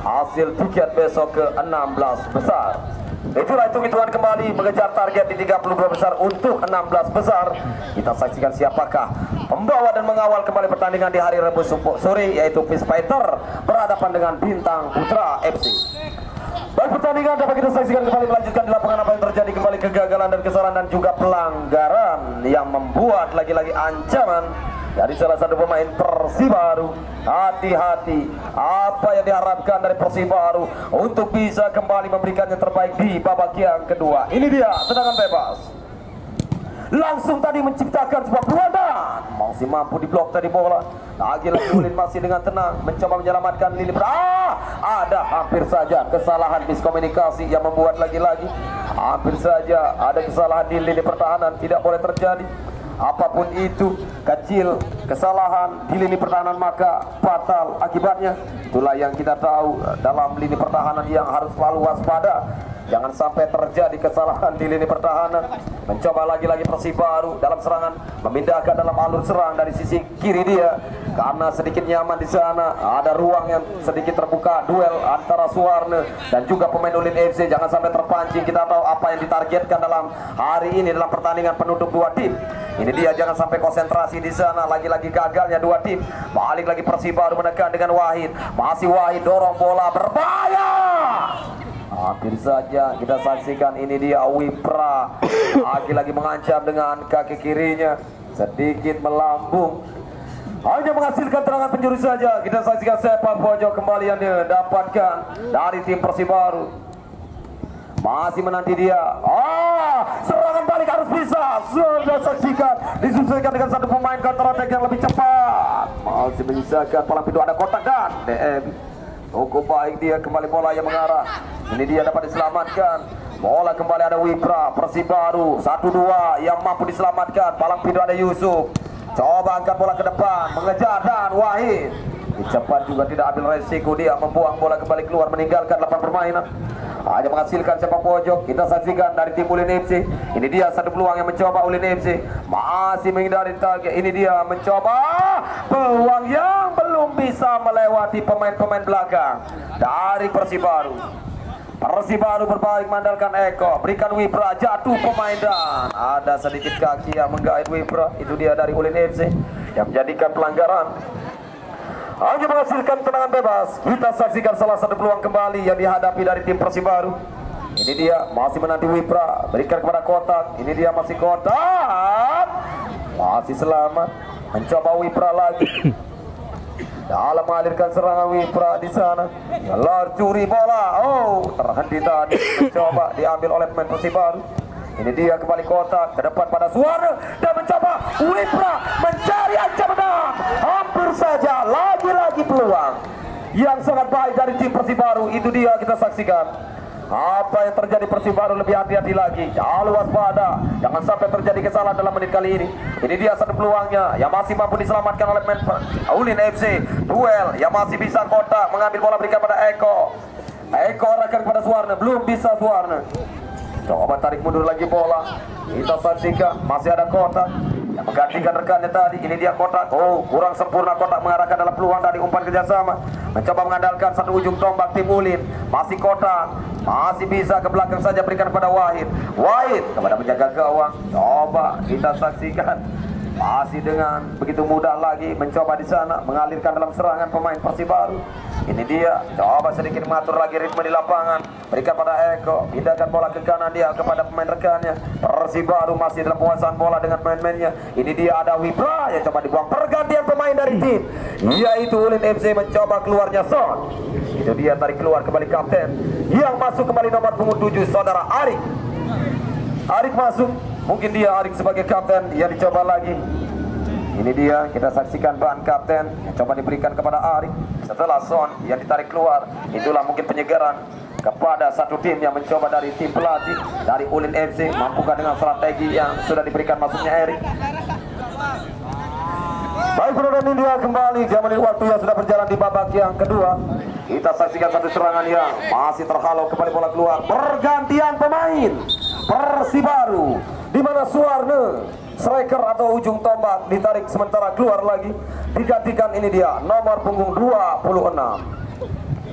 hasil tiket besok ke 16 besar. Itulah hitung-hitungan kembali mengejar target di 32 besar untuk 16 besar. Kita saksikan siapakah pembawa dan mengawal kembali pertandingan di hari Rabu sore, yaitu Peace Fighter berhadapan dengan Bintang Putra FC. Baik, pertandingan dapat kita saksikan kembali melanjutkan di lapangan. Apa yang terjadi kembali kegagalan dan kesalahan dan juga pelanggaran yang membuat lagi-lagi ancaman dari salah satu pemain Persibaru. Hati-hati apa yang diharapkan dari Persibaru untuk bisa kembali memberikan yang terbaik di babak yang kedua. Ini dia tendangan bebas. Langsung tadi menciptakan sebuah peluang, masih mampu diblok tadi bola. Lagi-lagi Ulin masih dengan tenang mencoba menyelamatkan lini pertahanan. Ada hampir saja kesalahan miskomunikasi yang membuat lagi-lagi hampir saja ada kesalahan di lini pertahanan. Tidak boleh terjadi. Apapun itu, kecil kesalahan di lini pertahanan maka fatal akibatnya. Itulah yang kita tahu dalam lini pertahanan yang harus selalu waspada. Jangan sampai terjadi kesalahan di lini pertahanan. Mencoba lagi-lagi Persibaru dalam serangan, memindahkan dalam alur serang dari sisi kiri dia, karena sedikit nyaman di sana. Ada ruang yang sedikit terbuka, duel antara Suwarna dan juga pemain Ulin FC. Jangan sampai terpancing. Kita tahu apa yang ditargetkan dalam hari ini dalam pertandingan penutup dua tim. Ini dia, jangan sampai konsentrasi di sana. Lagi-lagi gagalnya dua tim. Balik lagi Persibaru menekan dengan Wahid. Masih Wahid dorong bola berbahaya. Hampir saja kita saksikan, ini dia Wipra lagi-lagi mengancam dengan kaki kirinya, sedikit melambung, hanya menghasilkan terangan penjuru saja. Kita saksikan sepak pojok kembali yang didapatkan dari tim Persibaru. Masih menanti dia. Serangan balik harus bisa. Sudah saksikan, disusulkan dengan satu pemain counter attack yang lebih cepat. Masih menyisakan palang pintu, ada kotak dan DM. Cukup baik dia, kembali bola yang mengarah. Ini dia dapat diselamatkan. Bola kembali ada Wipra. Persibaru 1-2 yang mampu diselamatkan. Palang pintu ada Yusuf. Coba angkat bola ke depan, mengejar dan Wahid. Cepat juga tidak ambil resiko, dia membuang bola kembali keluar, meninggalkan lapangan permainan. Hanya menghasilkan sepak pojok. Kita saksikan dari tim Ulin FC. Ini dia satu peluang yang mencoba Ulin FC. Masih menghindari target. Ini dia mencoba peluang yang belum bisa melewati pemain-pemain belakang dari Persibaru. Persibaru berbalik mengandalkan Eko. Berikan Wipra, jatuh pemain dan ada sedikit kaki yang menggait Wipra. Itu dia dari Ulin FC yang menjadikan pelanggaran. Hanya menghasilkan tendangan bebas. Kita saksikan salah satu peluang kembali yang dihadapi dari tim Persibaru. Ini dia masih menanti Wipra, berikan kepada Kotak. Ini dia masih Kotak, masih selamat. Mencoba Wipra lagi. Dalam mengalirkan serangan Wipra di sana. Gelar curi bola. Terhenti tadi. Mencoba diambil oleh pemain Persibaru. Ini dia kembali Kotak ke depan pada Suwarna dan mencoba Wipra mencari ancaman. Hampir saja lagi-lagi peluang yang sangat baik dari tim Persibaru. Itu dia kita saksikan. Apa yang terjadi Persibaru lebih hati-hati lagi. Selalu waspada. Jangan sampai terjadi kesalahan dalam menit kali ini. Ini dia satu peluangnya yang masih mampu diselamatkan oleh Ulin FC. Duel yang masih bisa Kotak mengambil bola, berikan pada Eko. Eko arahkan kepada Suwarna, belum bisa Suwarna. Coba tarik mundur lagi bola. Kita saksikan masih ada Kotak yang menggantikan rekannya tadi. Ini dia Kotak. Kurang sempurna Kotak mengarahkan dalam peluang dari umpan kerjasama. Mencoba mengandalkan satu ujung tombak tim Ulin. Masih Kotak, masih bisa ke belakang saja, berikan kepada Wahid. Wahid kepada penjaga gawang. Coba kita saksikan, masih dengan begitu mudah lagi mencoba di sana mengalirkan dalam serangan pemain Persibaru. Ini dia, coba sedikit mengatur lagi ritme di lapangan, berikan pada Eko, pindahkan bola ke kanan dia kepada pemain rekannya. Persibaru masih dalam penguasaan bola dengan pemain-pemainnya. Ini dia ada Wipra yang coba dibuang. Pergantian pemain dari tim, yaitu Ulin FC mencoba keluarnya Son. Itu dia tarik keluar kembali kapten yang masuk kembali nomor punggung 7, saudara Arik. Arik masuk, mungkin dia Arik sebagai kapten yang dicoba lagi. Ini dia, kita saksikan bahan kapten yang coba diberikan kepada Arik setelah Son yang ditarik keluar. Itulah mungkin penyegaran kepada satu tim yang mencoba dari tim pelatih dari Ulin FC. Mampukah dengan strategi yang sudah diberikan masuknya Erik? Baik, penonton India kembali zaman waktu yang sudah berjalan di babak yang kedua. Kita saksikan satu serangan yang masih terhalau, kembali bola keluar. Pergantian pemain Persibaru, di mana Suwarne striker atau ujung tombak ditarik sementara keluar lagi, digantikan ini dia nomor punggung 26.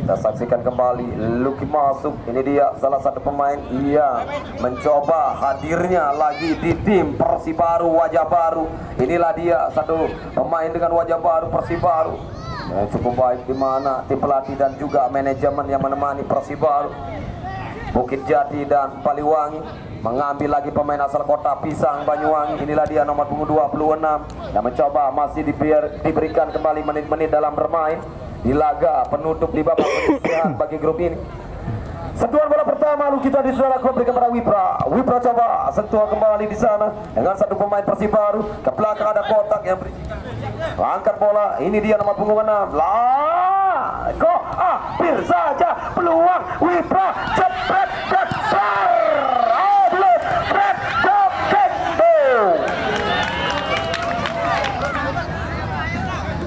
Kita saksikan kembali Luki masuk. Ini dia salah satu pemain yang mencoba hadirnya lagi di tim Persibaru, wajah baru. Inilah dia satu pemain dengan wajah baru Persibaru yang cukup baik, di mana tim pelatih dan juga manajemen yang menemani Persibaru Bukit Jati dan Paliwangi mengambil lagi pemain asal kota Pisang Banyuwangi. Inilah dia nomor punggung 26 yang mencoba masih diberikan kembali menit-menit dalam bermain di laga penutup di babak penyisihan bagi grup ini. Sentuhan bola pertama lalu kita disuruh berikan kepada Wipra. Wipra coba sentuhan kembali di sana dengan satu pemain Persibaru. Ke belakang ada kotak yang angkat bola. Ini dia nomor punggung 6. Lah, kok hampir saja peluang Wipra cepet kejar. Outlet Red Poketo.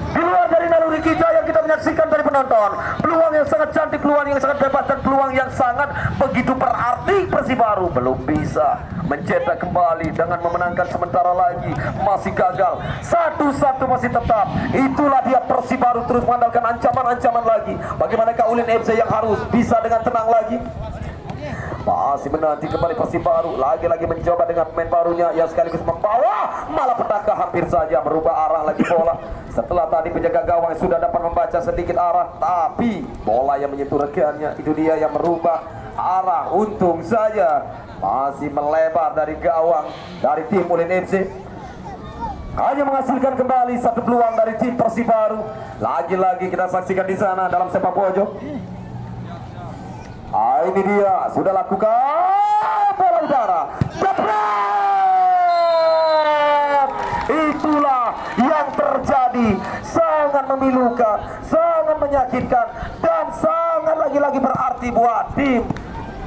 Di luar dari naluri kita yang kita menyaksikan dari penonton, peluang yang sangat cantik, peluang yang sangat bebas, dan peluang yang sangat begitu berarti. Persibaru belum bisa mencetak kembali dengan memenangkan sementara lagi, masih gagal. 1-1 masih tetap. Itulah dia Persibaru terus mengandalkan ancaman-ancaman lagi. Bagaimanakah Ulin FC yang harus bisa dengan tenang lagi? Masih menanti kembali Persibaru, lagi-lagi mencoba dengan pemain barunya yang sekaligus membawa malapetaka, hampir saja merubah arah lagi bola. Setelah tadi penjaga gawang sudah dapat membaca sedikit arah, tapi bola yang menyentuh rekannya itu dia yang merubah arah. Untung saja masih melebar dari gawang dari tim Ulin FC, hanya menghasilkan kembali satu peluang dari tim Persibaru. Lagi-lagi kita saksikan di sana dalam sepak pojok. Ini dia sudah lakukan bola udara, jebret. Itulah yang terjadi, sangat memilukan, sangat menyakitkan, dan sangat lagi-lagi berarti buat tim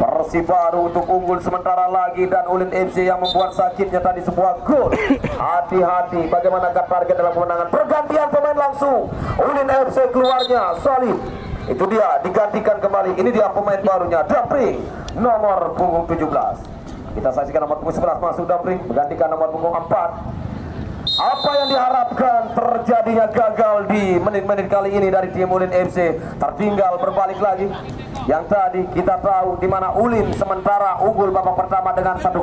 Persibaru untuk unggul sementara lagi, dan Ulin FC yang membuat sakitnya tadi sebuah gol. Hati-hati bagaimanakah target dalam kemenangan. Pergantian pemain langsung, Ulin FC keluarnya Salib. Itu dia digantikan kembali. Ini dia pemain barunya, Dampring nomor punggung 17. Kita saksikan nomor punggung 11 masuk Dampring menggantikan nomor punggung 4. Apa yang diharapkan terjadinya gagal di menit-menit kali ini dari tim Ulin FC. Tertinggal berbalik lagi. Yang tadi kita tahu di mana Ulin sementara unggul babak pertama dengan 1-0.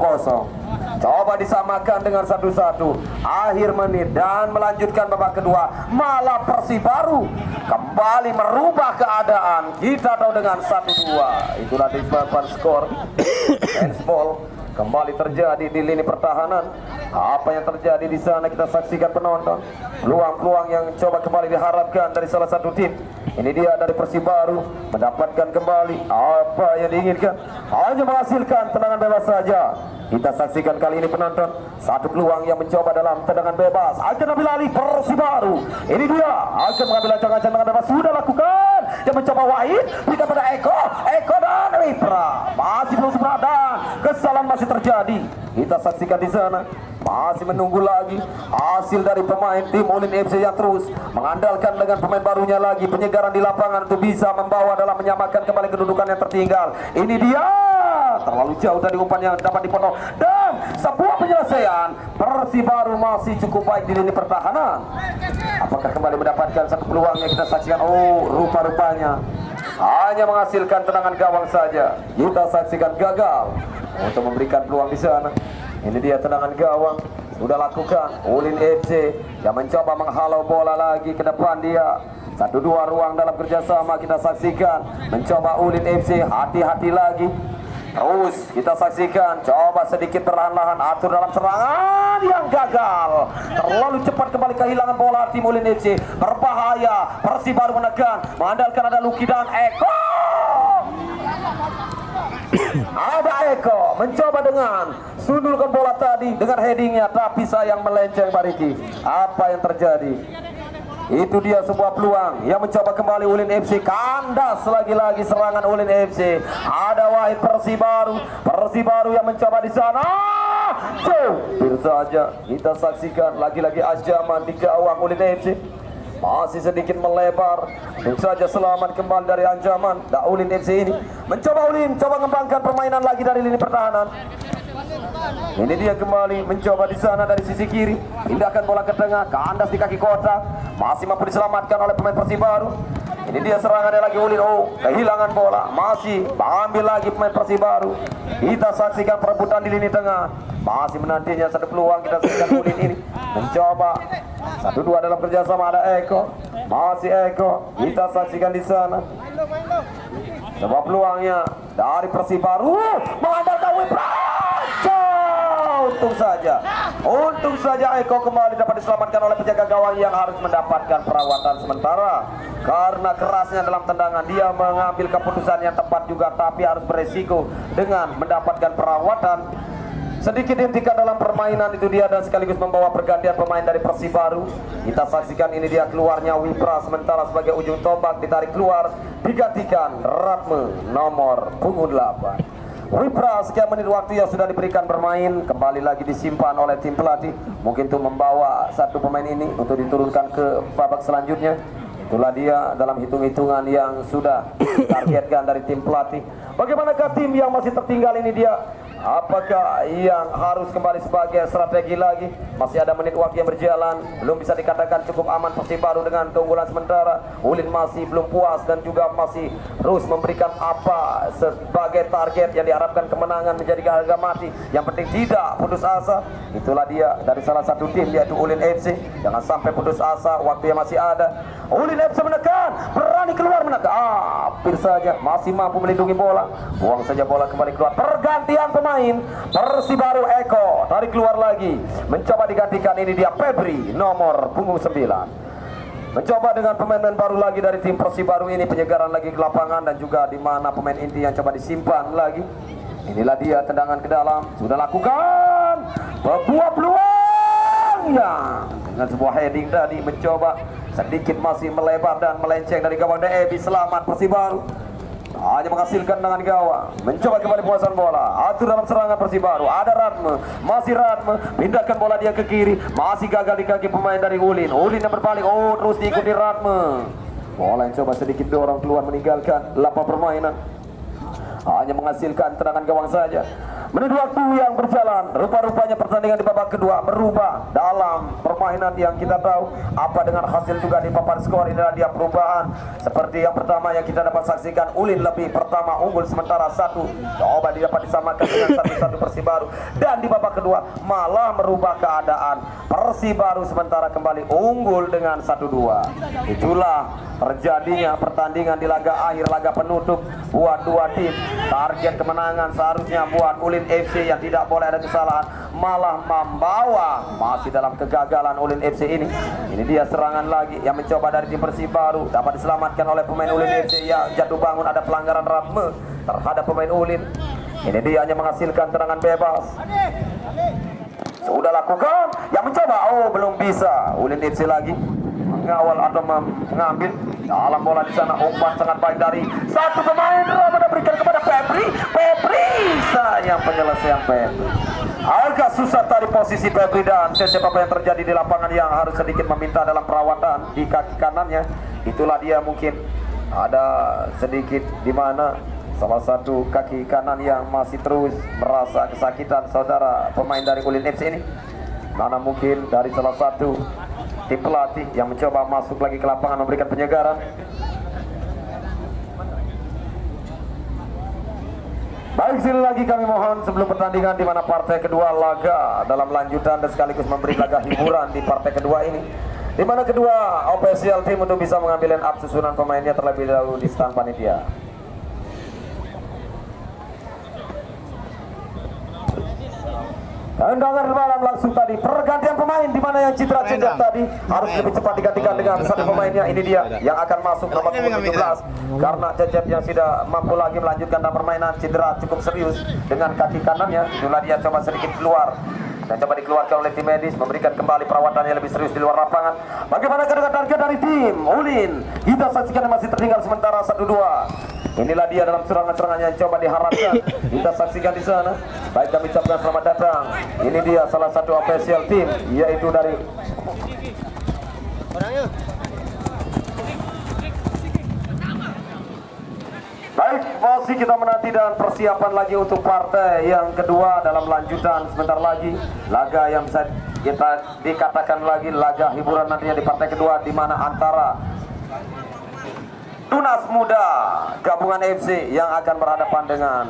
Coba disamakan dengan 1-1 akhir menit dan melanjutkan babak kedua, malah Persibaru kembali merubah keadaan. Kita tahu dengan 1-2. Itulah disebabkan skor. Handsball kembali terjadi di lini pertahanan. Apa yang terjadi di sana kita saksikan penonton. Peluang-peluang yang coba kembali diharapkan dari salah satu tim. Ini dia dari Persibaru mendapatkan kembali apa yang diinginkan, hanya menghasilkan tendangan bebas saja. Kita saksikan kali ini penonton satu peluang yang mencoba dalam tendangan bebas. Akan ambil alih Persibaru. Ini dia akan mengambil ancang-ancang tendangan bebas. Sudah lakukan. Yang mencoba Wahid berikan pada Eko dan Wipra. Masih belum sempat dan kesalahan masih terjadi. Kita saksikan di sana. Masih menunggu lagi hasil dari pemain tim Ulin FC yang terus mengandalkan dengan pemain barunya lagi penyegaran di lapangan untuk bisa membawa dalam menyamakan kembali kedudukan yang tertinggal. Ini dia terlalu jauh tadi umpan yang dapat dipotong dan sebuah penyelesaian. Persibaru masih cukup baik di lini pertahanan. Apakah kembali mendapatkan satu peluang yang kita saksikan? Oh, rupa-rupanya hanya menghasilkan tendangan gawang saja. Kita saksikan gagal untuk memberikan peluang di sana. Ini dia tendangan gawang sudah lakukan Ulin FC yang mencoba menghalau bola lagi ke depan dia. 1-2 ruang dalam kerjasama kita saksikan. Mencoba Ulin FC, hati-hati lagi. Terus kita saksikan coba sedikit perlahan-lahan atur dalam serangan yang gagal. Terlalu cepat kembali kehilangan bola tim Ulin FC. Berbahaya. Persibaru menekan, mengandalkan ada Luki dan Eko. Ada Eko mencoba dengan sundulkan bola tadi dengan headingnya, tapi sayang melenceng Bariki. Apa yang terjadi? Itu dia sebuah peluang yang mencoba kembali Ulin FC. Kandas lagi-lagi serangan Ulin FC. Ada Wahid Persibaru yang mencoba di sana. Jauh saja kita saksikan lagi-lagi ancaman di gawang Ulin FC. Masih sedikit melebar. Tentu saja selamat kembali dari ancaman Ulin FC ini. Mencoba mengembangkan permainan lagi dari lini pertahanan. Ini dia kembali mencoba di sana dari sisi kiri, pindahkan bola ke tengah, kandas di kaki kotak, masih mampu diselamatkan oleh pemain Persibaru. Ini dia serangannya lagi Ulin. Kehilangan bola, masih ambil lagi pemain Persibaru. Kita saksikan perebutan di lini tengah, masih menantinya satu peluang. Kita saksikan Ulin ini mencoba 1-2 dalam kerjasama. Ada Eko, masih Eko. Kita saksikan di sana sebuah peluangnya dari Persibaru, mengandalkan Wipra. Untung saja Eko kembali dapat diselamatkan oleh penjaga gawang yang harus mendapatkan perawatan sementara karena kerasnya dalam tendangan. Dia mengambil keputusan yang tepat juga, tapi harus beresiko dengan mendapatkan perawatan. Sedikit hentikan dalam permainan itu dia, dan sekaligus membawa pergantian pemain dari Persibaru. Kita saksikan ini dia keluarnya Wipra sementara sebagai ujung tombak ditarik keluar, digantikan Ratme nomor punggung 8. Wipra sekian menit waktu yang sudah diberikan bermain, kembali lagi disimpan oleh tim pelatih, mungkin untuk membawa satu pemain ini untuk diturunkan ke babak selanjutnya. Itulah dia dalam hitung-hitungan yang sudah ditargetkan dari tim pelatih. Bagaimanakah tim yang masih tertinggal ini dia? Apakah yang harus kembali sebagai strategi lagi? Masih ada menit waktu yang berjalan, belum bisa dikatakan cukup aman Persibaru dengan keunggulan sementara. Ulin masih belum puas dan juga masih terus memberikan apa sebagai target yang diharapkan kemenangan menjadi harga mati. Yang penting tidak putus asa. Itulah dia dari salah satu tim yaitu Ulin FC. Jangan sampai putus asa, waktu yang masih ada. Ulin FC menekan, berani keluar menekan. Hampir saja masih mampu melindungi bola. Buang saja bola kembali keluar. Pergantian pemain Persibaru. Eko tarik keluar lagi, mencoba digantikan. Ini dia Febri nomor punggung 9. Mencoba dengan pemain baru lagi dari tim Persibaru ini, penyegaran lagi ke lapangan dan juga di mana pemain inti yang coba disimpan lagi. Inilah dia tendangan ke dalam, sudah lakukan sebuah peluang ya, dengan sebuah heading tadi mencoba sedikit masih melebar dan melenceng dari gawang DEB. Selamat Persibaru, hanya menghasilkan dengan gawang. Mencoba kembali penguasaan bola, atur dalam serangan Persibaru. Ada Ratme, masih Ratme, pindahkan bola dia ke kiri, masih gagal di kaki pemain dari Ulin. Ulin yang berbalik, terus diikuti Ratme. Bola yang coba sedikit dorong keluar meninggalkan lapang permainan, hanya menghasilkan tendangan gawang saja. Menit waktu yang berjalan, rupa-rupanya pertandingan di babak kedua berubah dalam permainan yang kita tahu. Apa dengan hasil juga di papan skor, inilah dia perubahan. Seperti yang pertama yang kita dapat saksikan, Ulin lebih pertama unggul sementara 1. Coba dapat disamakan dengan 1-1 Persibaru. Dan di babak kedua malah merubah keadaan. Persibaru sementara kembali unggul dengan 1-2. Itulah terjadinya pertandingan di laga akhir, laga penutup buat dua tim. Target kemenangan seharusnya buat Ulin FC yang tidak boleh ada kesalahan, malah membawa masih dalam kegagalan Ulin FC ini. Ini dia serangan lagi yang mencoba dari tim Persibaru, dapat diselamatkan oleh pemain Ulin FC yang jatuh bangun. Ada pelanggaran Ratme terhadap pemain Ulin. Ini dia hanya menghasilkan tendangan bebas. Sudah lakukan yang mencoba, belum bisa. Ulin FC lagi mengawal atau mengambil dalam bola di sana. Umpan sangat baik dari satu pemain, Ramadan berikan kepada Febri. Sayang penyelesaian Febri. Agak susah tadi posisi Febri dan Cecep. Apa yang terjadi di lapangan yang harus sedikit meminta dalam perawatan di kaki kanannya. Itulah dia, mungkin ada sedikit di mana salah satu kaki kanan yang masih terus merasa kesakitan saudara pemain dari Ulin FC ini. Mana mungkin dari salah satu tim pelatih yang mencoba masuk lagi ke lapangan memberikan penyegaran. Baik, sekali lagi kami mohon sebelum pertandingan di mana partai kedua laga dalam lanjutan dan sekaligus memberi laga hiburan di partai kedua ini, di mana kedua official tim untuk bisa mengambil line up susunan pemainnya terlebih dahulu di stand panitia. Tendangan malam langsung tadi, pergantian pemain di mana yang Citra Cecep tadi harus lebih cepat digantikan dengan satu pemainnya. Ini dia yang akan masuk nomor 17 karena Cecep yang tidak mampu lagi melanjutkan dalam permainan, cedera cukup serius dengan kaki kanannya. Itulah dia coba sedikit keluar dan coba dikeluarkan oleh tim medis, memberikan kembali perawatannya lebih serius di luar lapangan. Bagaimana dengan target dari tim Ulin? Kita saksikan masih tertinggal sementara 1-2. Inilah dia dalam serangan-serangan yang coba diharapkan. Kita saksikan di sana. Baik, kami ucapkan selamat datang. Ini dia salah satu official tim, yaitu dari baik, masih kita menanti dan persiapan lagi untuk partai yang kedua dalam lanjutan sebentar lagi. Laga yang bisa kita dikatakan lagi laga hiburan nantinya di partai kedua, di mana antara Tunas Muda Gabungan FC yang akan berhadapan dengan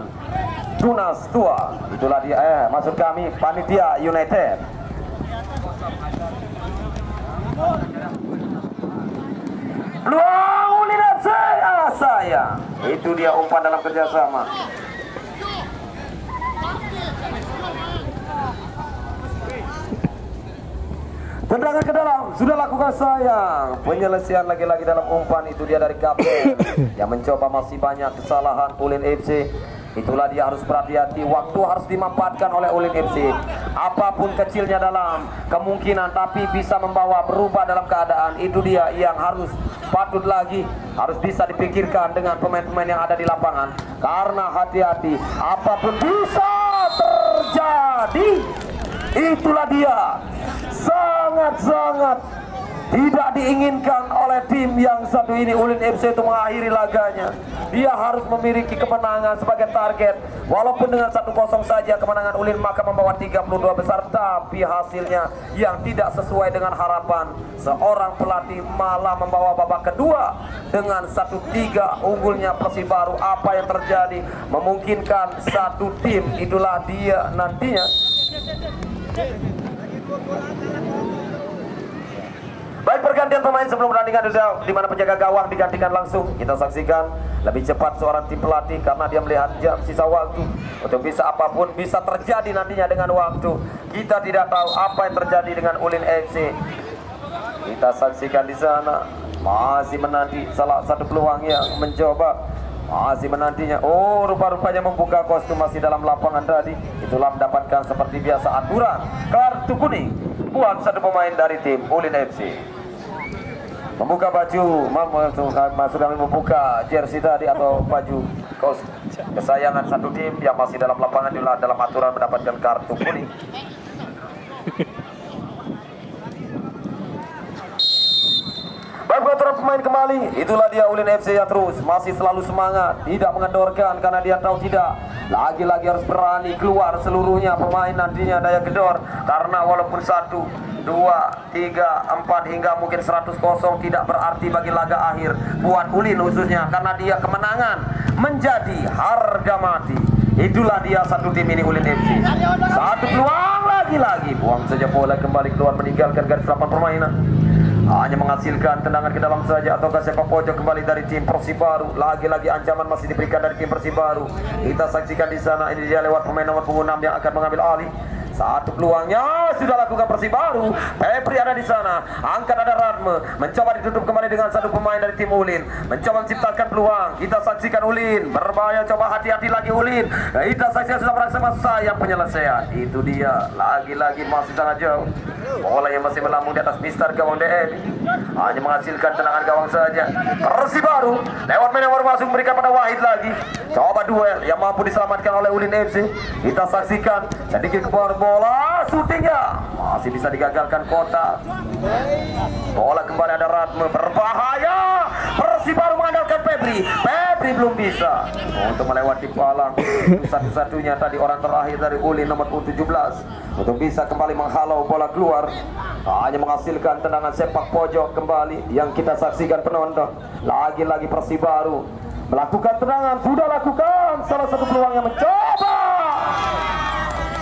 Tunas Tua. Itulah dia, maksud kami Panitia United. Peluang Ulin FC, saya. Itu dia umpan dalam kerjasama. Tendangan ke dalam, sudah lakukan sayang. Penyelesaian lagi-lagi dalam umpan, itu dia dari kapten yang mencoba. Masih banyak kesalahan Ulin FC. Itulah dia, harus berhati-hati. Waktu harus dimanfaatkan oleh Ulin FC. Apapun kecilnya dalam kemungkinan, tapi bisa membawa berubah dalam keadaan. Itu dia yang harus patut lagi, harus bisa dipikirkan dengan pemain-pemain yang ada di lapangan. Karena hati-hati, apapun bisa terjadi. Itulah dia, sangat-sangat tidak diinginkan oleh tim yang satu ini, Ulin FC, itu mengakhiri laganya. Dia harus memiliki kemenangan sebagai target. Walaupun dengan 1-0 saja kemenangan Ulin, maka membawa 32 besar. Tapi hasilnya yang tidak sesuai dengan harapan. Seorang pelatih malah membawa babak kedua dengan 1-3 unggulnya Persibaru. Apa yang terjadi? Memungkinkan satu tim, itulah dia nantinya. Baik, pergantian pemain sebelum pertandingan di mana penjaga gawang digantikan langsung. Kita saksikan lebih cepat seorang tim pelatih karena dia melihat jam, sisa waktu untuk bisa apapun bisa terjadi nantinya dengan waktu. Kita tidak tahu apa yang terjadi dengan Ulin FC. Kita saksikan di sana masih menanti salah satu peluang yang mencoba. Masih menantinya. Oh, rupa-rupanya membuka kostum masih dalam lapangan tadi. Itulah mendapatkan seperti biasa aturan kartu kuning buat satu pemain dari tim Ulin FC. Membuka baju, maksud kami membuka jersey tadi atau baju kostum kesayangan satu tim yang masih dalam lapangan, itulah dalam aturan mendapatkan kartu kuning. Baik, pengaturan pemain kembali. Itulah dia Ulin FC yang terus masih selalu semangat, tidak mengendorkan karena dia tahu tidak. Lagi-lagi harus berani keluar seluruhnya pemain nantinya daya gedor. Karena walaupun 1, 2, 3, 4 hingga mungkin 100-0 tidak berarti bagi laga akhir buat Ulin khususnya, karena dia kemenangan menjadi harga mati. Itulah dia satu tim ini Ulin FC. Satu peluang lagi-lagi, buang saja bola kembali keluar meninggalkan garis lapangan permainan. Hanya menghasilkan tendangan ke dalam saja ataukah sepak pojok kembali dari tim Persibaru. Lagi-lagi ancaman masih diberikan dari tim Persibaru. Kita saksikan di sana, ini dia lewat pemain nomor punggung 6 yang akan mengambil alih. Satu peluangnya sudah lakukan Persibaru. Febri ada di sana, angkat ada Radme, mencoba ditutup kembali dengan satu pemain dari tim Ulin, mencoba menciptakan peluang. Kita saksikan Ulin berbahaya, coba hati-hati lagi Ulin. Kita saksikan sudah bersama sayang penyelesaian. Itu dia, lagi-lagi masih sangat jauh. Bola yang masih melambung di atas Mister gawang DM, hanya menghasilkan tendangan gawang saja. Persibaru lewat main nomor masuk memberikan pada Wahid lagi. Coba duel yang mampu diselamatkan oleh Ulin FC. Kita saksikan sedikit ke bawah bola, syutingnya masih bisa digagalkan kotak. Bola kembali ada Radme, berbahaya. Persibaru mengandalkan Febri. Febri belum bisa untuk melewati palang. Satu-satunya tadi orang terakhir dari Ulin nomor 17 untuk bisa kembali menghalau bola keluar. Hanya menghasilkan tendangan sepak pojok kembali yang kita saksikan penonton. Lagi-lagi Persibaru melakukan tendangan, sudah lakukan salah satu peluang yang mencoba.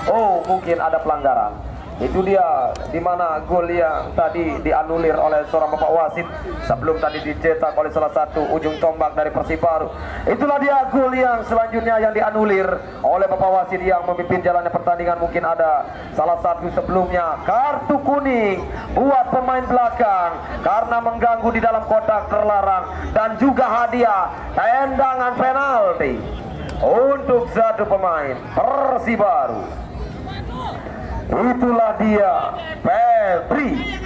Oh, mungkin ada pelanggaran. Itu dia di mana gol yang tadi dianulir oleh seorang bapak wasit sebelum tadi dicetak oleh salah satu ujung tombak dari Persibaru. Itulah dia gol yang selanjutnya yang dianulir oleh bapak wasit yang memimpin jalannya pertandingan. Mungkin ada salah satu sebelumnya kartu kuning buat pemain belakang karena mengganggu di dalam kotak terlarang, dan juga hadiah tendangan penalti untuk satu pemain Persibaru. Itulah dia Febri.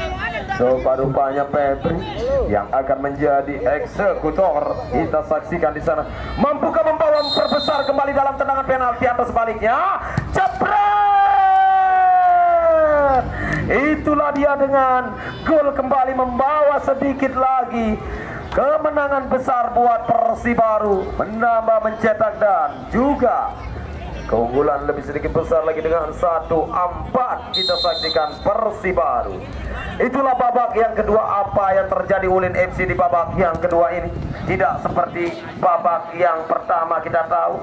Coba rupanya Febri yang akan menjadi eksekutor. Kita saksikan di sana. Mampukah membawa memperbesar kembali dalam tendangan penalti atau sebaliknya? Jepret! Itulah dia dengan gol kembali membawa sedikit lagi kemenangan besar buat Persibaru, menambah mencetak dan juga keunggulan lebih sedikit besar lagi dengan 1-4. Kita saksikan Persibaru. Itulah babak yang kedua. Apa yang terjadi Ulin FC di babak yang kedua ini tidak seperti babak yang pertama. Kita tahu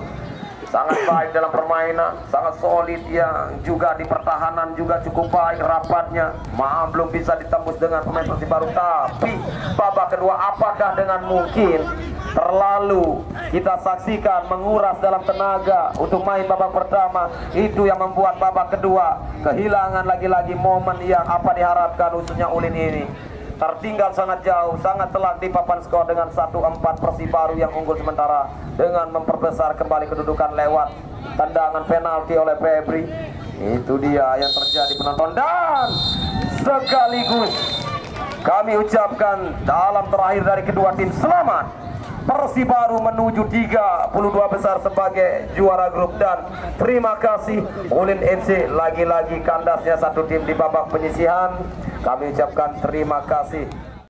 sangat baik dalam permainan, sangat solid, yang juga di pertahanan juga cukup baik rapatnya. Maaf belum bisa ditembus dengan pemain Persibaru. Tapi babak kedua apakah dengan mungkin terlalu kita saksikan menguras dalam tenaga untuk main babak pertama, itu yang membuat babak kedua kehilangan lagi-lagi momen yang apa diharapkan khususnya Ulin ini. Tertinggal sangat jauh, sangat telak di papan skor dengan 1-4. Persibaru yang unggul sementara dengan memperbesar kembali kedudukan lewat tendangan penalti oleh Febri. Itu dia yang terjadi penonton, dan sekaligus kami ucapkan dalam terakhir dari kedua tim selamat. Persibaru menuju 32 besar sebagai juara grup, dan terima kasih Ulin FC lagi-lagi kandasnya satu tim di babak penyisihan. Kami ucapkan terima kasih.